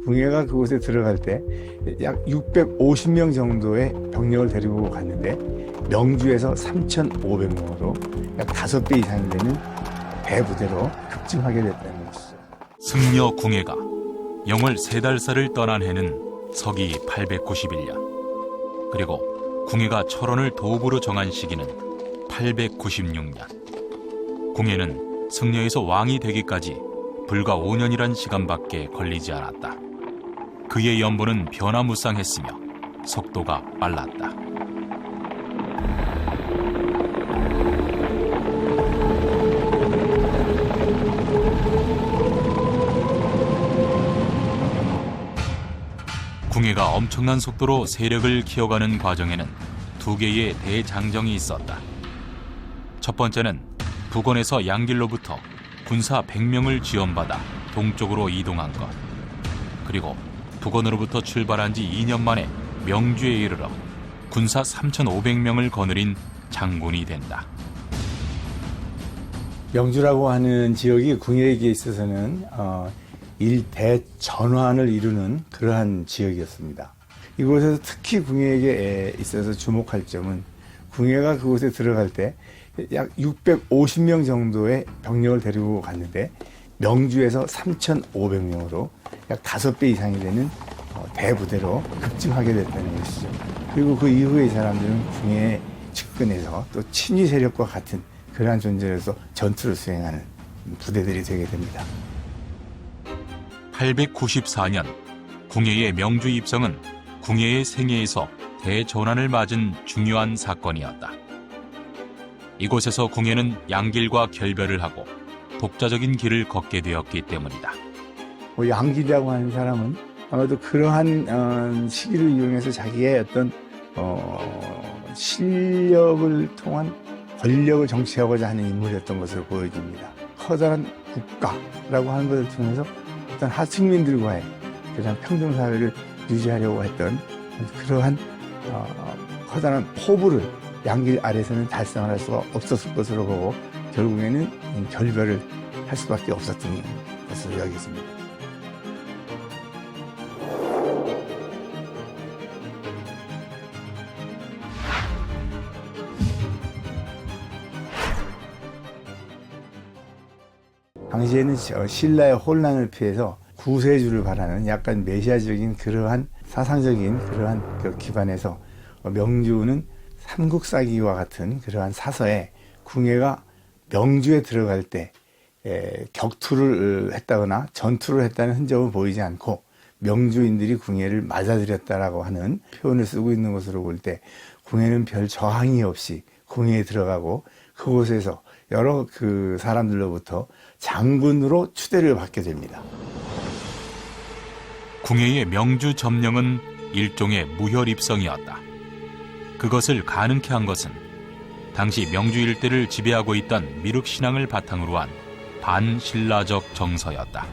궁예가 그곳에 들어갈 때 약 650명 정도의 병력을 데리고 갔는데 명주에서 3,500명으로 약 5배 이상이 되는 대부대로 급증하게 됐다는 것이죠. 승려 궁예가 영월 세달사를 떠난 해는 서기 891년, 그리고 궁예가 철원을 도읍으로 정한 시기는 896년. 궁예는 승려에서 왕이 되기까지 불과 5년이란 시간밖에 걸리지 않았다. 그의 연보는 변화무쌍했으며 속도가 빨랐다. 궁예가 엄청난 속도로 세력을 키워가는 과정에는 두 개의 대장정이 있었다. 첫 번째는 북원에서 양길로부터 군사 100명을 지원받아 동쪽으로 이동한 것. 그리고 북원으로부터 출발한 지 2년 만에 명주에 이르러 군사 3,500명을 거느린 장군이 된다. 명주라고 하는 지역이 궁예에게 있어서는 일대전환을 이루는 그러한 지역이었습니다. 이곳에서 특히 궁예에게 있어서 주목할 점은 궁예가 그곳에 들어갈 때 약 650명 정도의 병력을 데리고 갔는데 명주에서 3,500명으로 약 5배 이상이 되는 대부대로 급증하게 됐다는 것이죠. 그리고 그 이후에 이 사람들은 궁예에 측근해서 또 친위 세력과 같은 그러한 존재로서 전투를 수행하는 부대들이 되게 됩니다. 894년 궁예의 명주 입성은 궁예의 생애에서 대전환을 맞은 중요한 사건이었다. 이곳에서 궁예는 양길과 결별을 하고 독자적인 길을 걷게 되었기 때문이다. 양길이라고 하는 사람은 아마도 그러한 시기를 이용해서 자기의 어떤 실력을 통한 권력을 정치하고자 하는 인물이었던 것으로 보여집니다. 커다란 국가라고 하는 것을 통해서 어떤 하층민들과의 그런 평등사회를 유지하려고 했던 그러한 커다란 포부를 양길 아래서는 달성을 할 수가 없었을 것으로 보고 결국에는 결별을 할 수밖에 없었던 것으로 여기겠습니다. 당시에는 신라의 혼란을 피해서 구세주를 바라는 약간 메시아적인 그러한 사상적인 그러한 그 기반에서 명주는 삼국사기와 같은 그러한 사서에 궁예가 명주에 들어갈 때 격투를 했다거나 전투를 했다는 흔적은 보이지 않고 명주인들이 궁예를 맞아들였다라고 하는 표현을 쓰고 있는 것으로 볼 때 궁예는 별 저항이 없이 궁예에 들어가고 그곳에서 여러 그 사람들로부터 장군으로 추대를 받게 됩니다. 궁예의 명주 점령은 일종의 무혈입성이었다. 그것을 가능케 한 것은 당시 명주 일대를 지배하고 있던 미륵신앙을 바탕으로 한 반신라적 정서였다.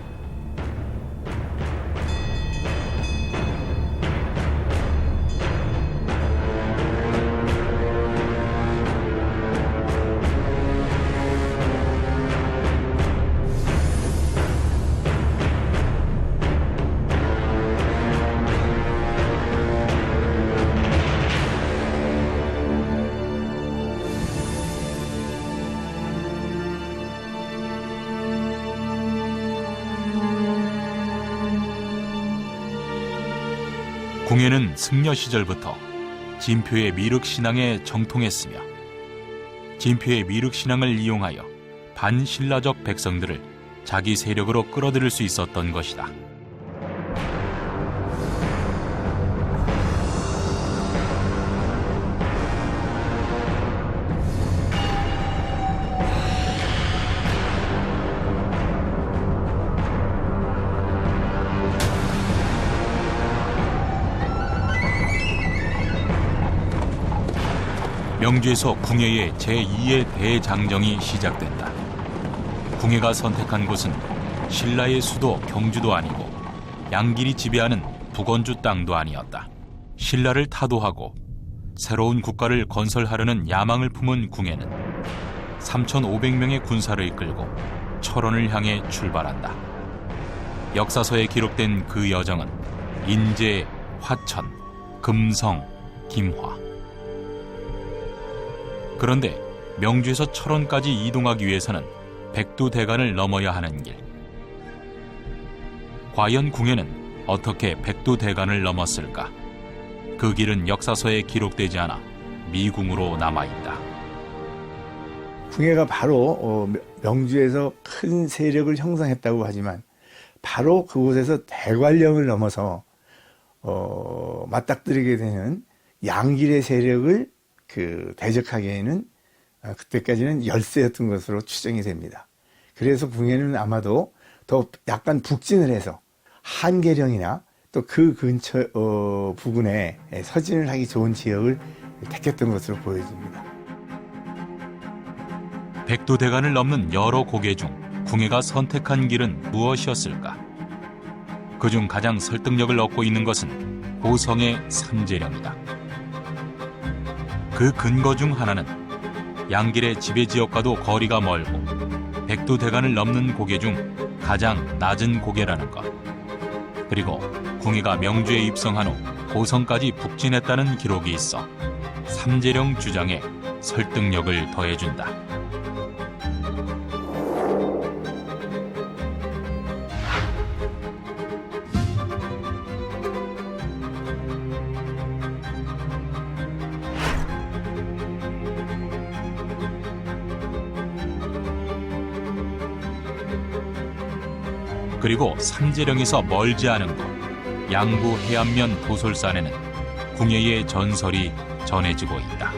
궁예는 승려 시절부터 진표의 미륵신앙에 정통했으며 진표의 미륵신앙을 이용하여 반신라적 백성들을 자기 세력으로 끌어들일 수 있었던 것이다. 명주에서 궁예의 제2의 대장정이 시작된다. 궁예가 선택한 곳은 신라의 수도 경주도 아니고 양길이 지배하는 북원주 땅도 아니었다. 신라를 타도하고 새로운 국가를 건설하려는 야망을 품은 궁예는 3,500명의 군사를 이끌고 철원을 향해 출발한다. 역사서에 기록된 그 여정은 인제, 화천, 금성, 김화. 그런데 명주에서 철원까지 이동하기 위해서는 백두대간을 넘어야 하는 길. 과연 궁예는 어떻게 백두대간을 넘었을까? 그 길은 역사서에 기록되지 않아 미궁으로 남아있다. 궁예가 바로 명주에서 큰 세력을 형성했다고 하지만 바로 그곳에서 대관령을 넘어서 맞닥뜨리게 되는 양길의 세력을 대적하기에는 그때까지는 열세였던 것으로 추정이 됩니다. 그래서 궁예는 아마도 더 약간 북진을 해서 한계령이나 또 그 근처 부근에 서진을 하기 좋은 지역을 택했던 것으로 보여집니다. 백두대간을 넘는 여러 고개 중 궁예가 선택한 길은 무엇이었을까? 그중 가장 설득력을 얻고 있는 것은 고성의 삼재령이다. 그 근거 중 하나는 양길의 지배지역과도 거리가 멀고 백두대간을 넘는 고개 중 가장 낮은 고개라는 것. 그리고 궁예가 명주에 입성한 후 고성까지 북진했다는 기록이 있어 삼재령 주장에 설득력을 더해준다. 그리고 삼재령에서 멀지 않은 곳 양구 해안면 도솔산에는 궁예의 전설이 전해지고 있다.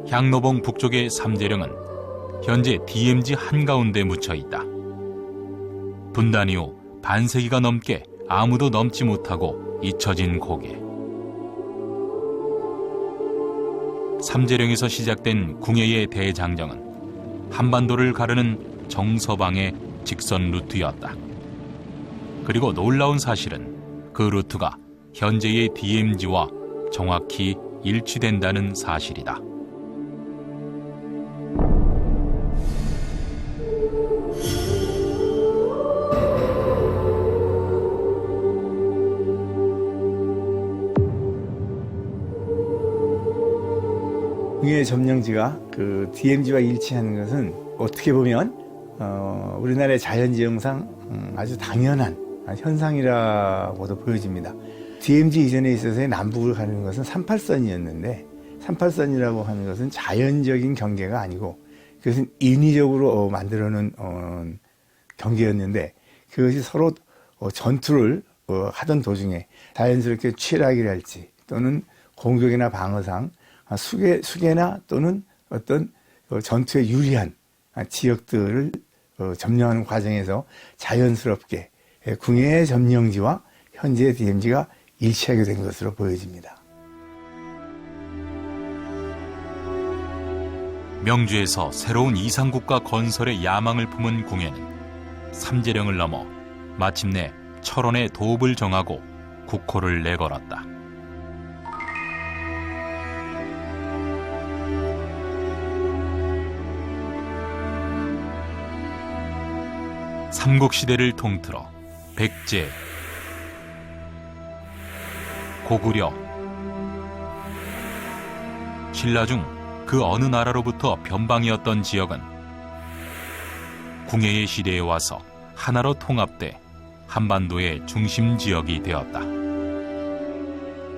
향로봉 북쪽의 삼재령은 현재 DMZ 한가운데 묻혀 있다. 분단 이후 반세기가 넘게 아무도 넘지 못하고 잊혀진 고개. 삼재령에서 시작된 궁예의 대장정은 한반도를 가르는 정서방의 직선 루트였다. 그리고 놀라운 사실은 그 루트가 현재의 DMZ와 정확히 일치된다는 사실이다. 궁예 점령지가 DMZ와 일치하는 것은 어떻게 보면 우리나라의 자연지형상 아주 당연한 현상이라고도 보여집니다. DMZ 이전에 있어서의 남북을 가르는 것은 38선이었는데 38선이라고 하는 것은 자연적인 경계가 아니고 그것은 인위적으로 만들어 놓은 경계였는데 그것이 서로 전투를 하던 도중에 자연스럽게 취락이랄지 또는 공격이나 방어상 수계나 또는 어떤 전투에 유리한 지역들을 점령하는 과정에서 자연스럽게 궁예의 점령지와 현재의 DMZ가 일치하게 된 것으로 보여집니다. 명주에서 새로운 이상국가 건설의 야망을 품은 궁예는 삼재령을 넘어 마침내 철원의 도읍을 정하고 국호를 내걸었다. 삼국시대를 통틀어 백제, 고구려, 신라 중 그 어느 나라로부터 변방이었던 지역은 궁예의 시대에 와서 하나로 통합돼 한반도의 중심 지역이 되었다.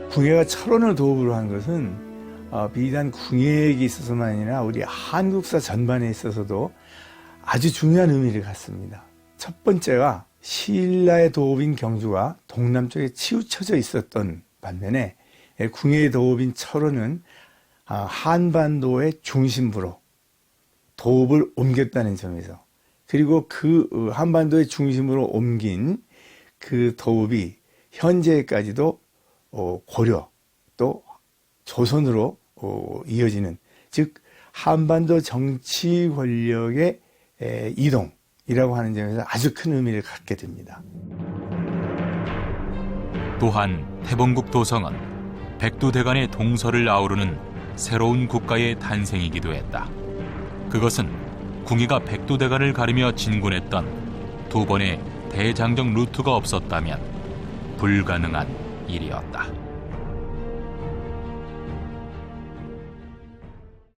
궁예가 철원을 도읍으로 한 것은 비단 궁예에게 있어서만 아니라 우리 한국사 전반에 있어서도 아주 중요한 의미를 갖습니다. 첫 번째가 신라의 도읍인 경주가 동남쪽에 치우쳐져 있었던 반면에 궁예의 도읍인 철원은 한반도의 중심부로 도읍을 옮겼다는 점에서 그리고 그 한반도의 중심으로 옮긴 그 도읍이 현재까지도 고려 또 조선으로 이어지는 즉 한반도 정치 권력의 이동이라고 하는 점에서 아주 큰 의미를 갖게 됩니다. 또한 태봉국 도성은 백두대간의 동서를 아우르는 새로운 국가의 탄생이기도 했다. 그것은 궁이가 백두대간을 가르며 진군했던 두 번의 대장정 루트가 없었다면 불가능한 일이었다.